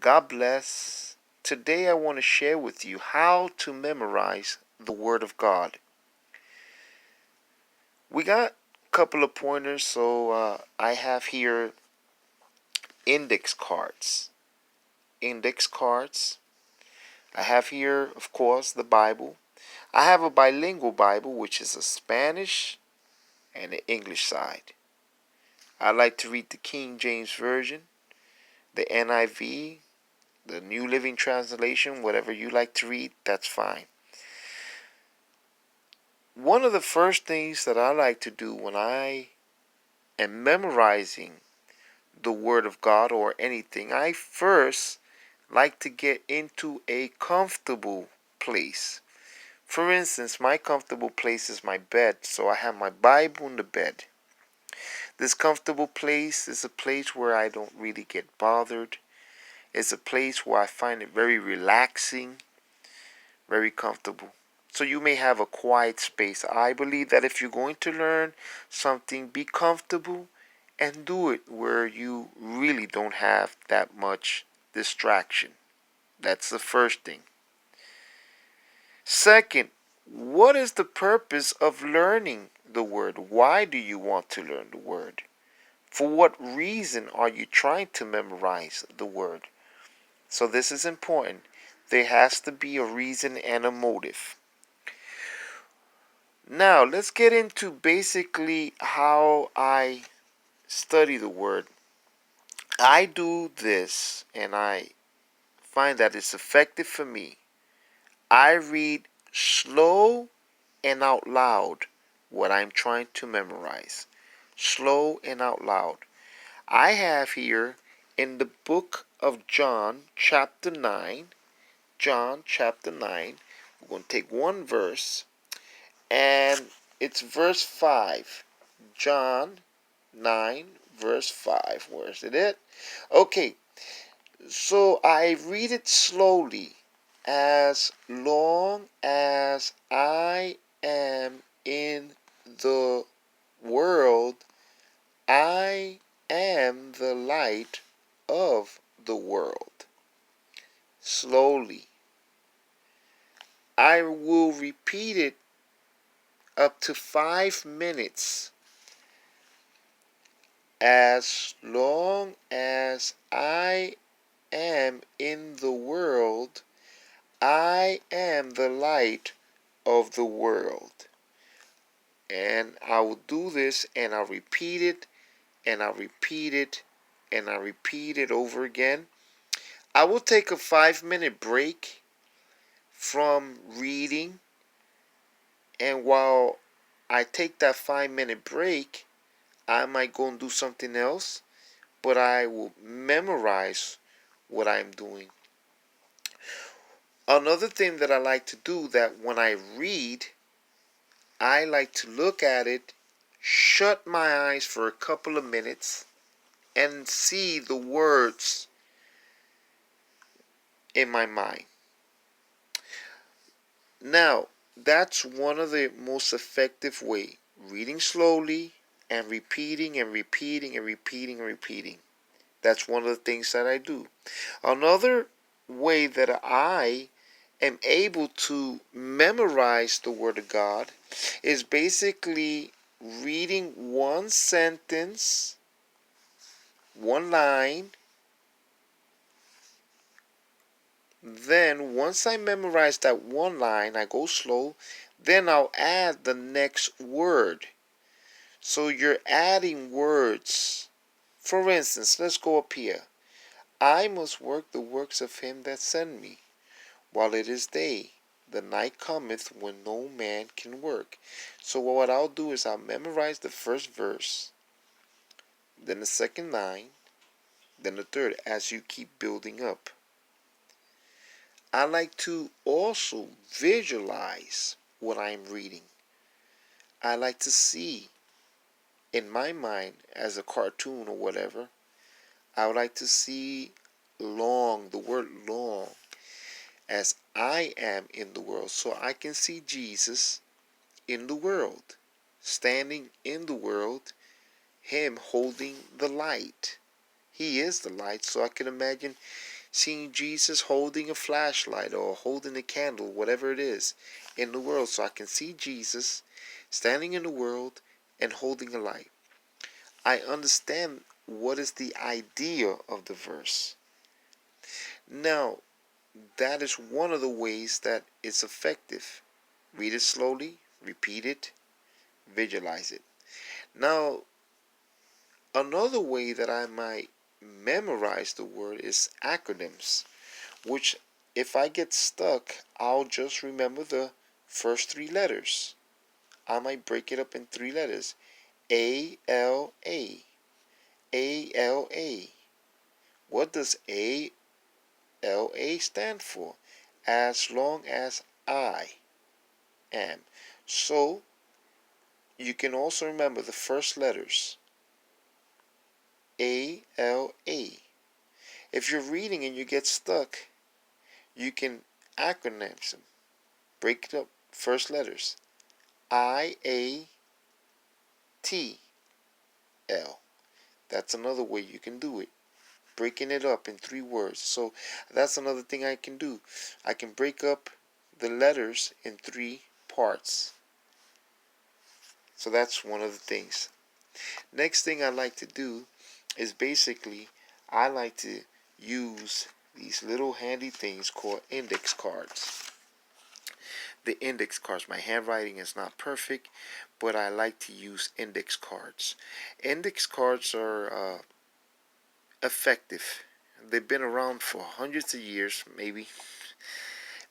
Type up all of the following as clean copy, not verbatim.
God bless. Today I want to share with you how to memorize the Word of God. We got a couple of pointers, so I have here index cards. Index cards. I have here, of course, the Bible. I have a bilingual Bible, which is a Spanish and an English side. I like to read the King James Version, the NIV, the New Living Translation, whatever you like to read, that's fine. One of the first things that I like to do when I am memorizing the Word of God or anything, I first like to get into a comfortable place. For instance, my comfortable place is my bed, so I have my Bible in the bed. This comfortable place is a place where I don't really get bothered. It's a place where I find it very relaxing, very comfortable. So you may have a quiet space. I believe that if you're going to learn something, be comfortable and do it where you really don't have that much distraction. That's the first thing. Second, what is the purpose of learning the Word? Why do you want to learn the Word? For what reason are you trying to memorize the Word? So this is important. There has to be a reason and a motive. Now, let's get into basically how I study the Word. I do this, and I find that it's effective for me. I read slow and out loud what I'm trying to memorize. Slow and out loud. I have here in the book of John, chapter 9. John, chapter 9. We're going to take one verse, and it's verse 5. John 9, verse 5. Where's it at? Okay, so I read it slowly. As long as I am in the world, I am the light of the world. Slowly. I will repeat it up to 5 minutes. As long as I am in the world, I am the light of the world. And I will do this, and I'll repeat it, and I'll repeat it, and I'll repeat it over again. I will take a 5-minute break from reading, and while I take that 5-minute break, I might go and do something else, but I will memorize what I'm doing. Another thing that I like to do, that when I read, I like to look at it, shut my eyes for a couple of minutes, and see the words in my mind. Now, that's one of the most effective way. Reading slowly and repeating and repeating and repeating and repeating. That's one of the things that I do. Another way that I am able to memorize the Word of God is basically reading one sentence, one line. Then once I memorize that one line, I go slow, then I'll add the next word. So you're adding words. For instance, let's go up here. I must work the works of him that sent me, while it is day. The night cometh when no man can work. So what I'll do is I'll memorize the first verse, then the second line, then the third, as you keep building up. I like to also visualize what I'm reading. I like to see in my mind as a cartoon or whatever. I would like to see long, the word long, as I am in the world. So I can see Jesus in the world, standing in the world, him holding the light. He is the light, so I can imagine seeing Jesus holding a flashlight or holding a candle, whatever it is, in the world. So I can see Jesus standing in the world and holding a light. I understand what is the idea of the verse. Now, that is one of the ways that it's effective. Read it slowly, repeat it, visualize it. Now, another way that I might memorize the word is acronyms, which if I get stuck, I'll just remember the first three letters. I might break it up in three letters. A-L-A. A-L-A. What does A-L-A stand for? As long as I am. So, you can also remember the first letters. A-L-A. If you're reading and you get stuck, you can acronyms them. Break it up. First letters. I-A-T-L. That's another way you can do it. Breaking it up in three words. So that's another thing I can do. I can break up the letters in three parts. So that's one of the things. Next thing I like to do is basically I like to use these little handy things called index cards. The index cards, my handwriting is not perfect, but I like to use index cards. Index cards are effective. They've been around for hundreds of years, maybe,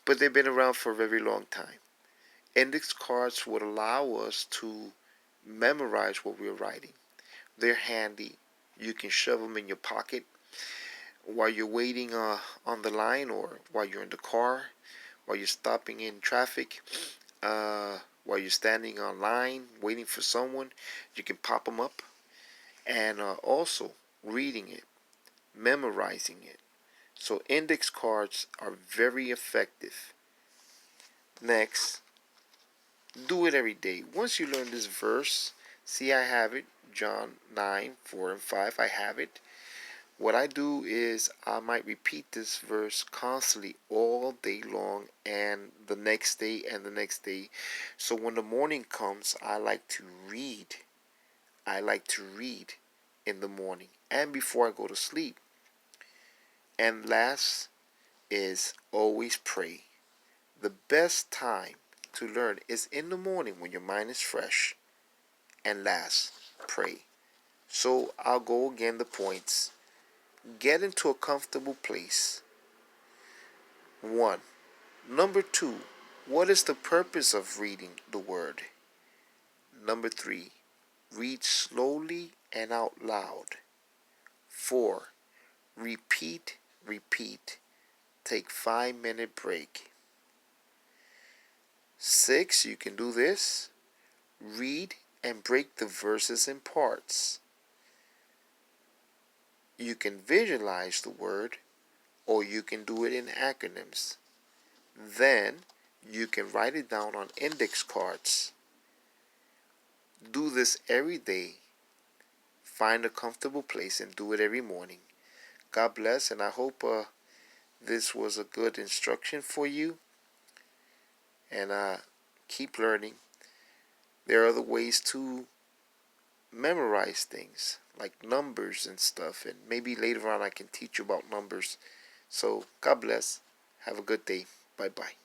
but they've been around for a very long time. Index cards would allow us to memorize what we're writing. They're handy. You can shove them in your pocket while you're waiting on the line, or while you're in the car, while you're stopping in traffic, while you're standing on line waiting for someone. You can pop them up, and also reading it, memorizing it. So index cards are very effective. Next, do it every day. Once you learn this verse, see, I have it, John 9:4 and 5. I have it. What I do is I might repeat this verse constantly all day long, and the next day and the next day. So when the morning comes, I like to read. I like to read in the morning and before I go to sleep. And last is always pray. The best time to learn is in the morning when your mind is fresh. And last, pray. So I'll go again the points. Get into a comfortable place. 1. Number 2. What is the purpose of reading the word? Number 3. Read slowly and out loud. 4. Repeat, repeat. Take 5-minute break. 6. You can do this. Read and break the verses in parts. You can visualize the word, or you can do it in acronyms. Then you can write it down on index cards. Do this every day. Find a comfortable place and do it every morning. God bless, and I hope this was a good instruction for you. And keep learning. There are other ways to memorize things, like numbers and stuff. And maybe later on I can teach you about numbers. So God bless. Have a good day. Bye-bye.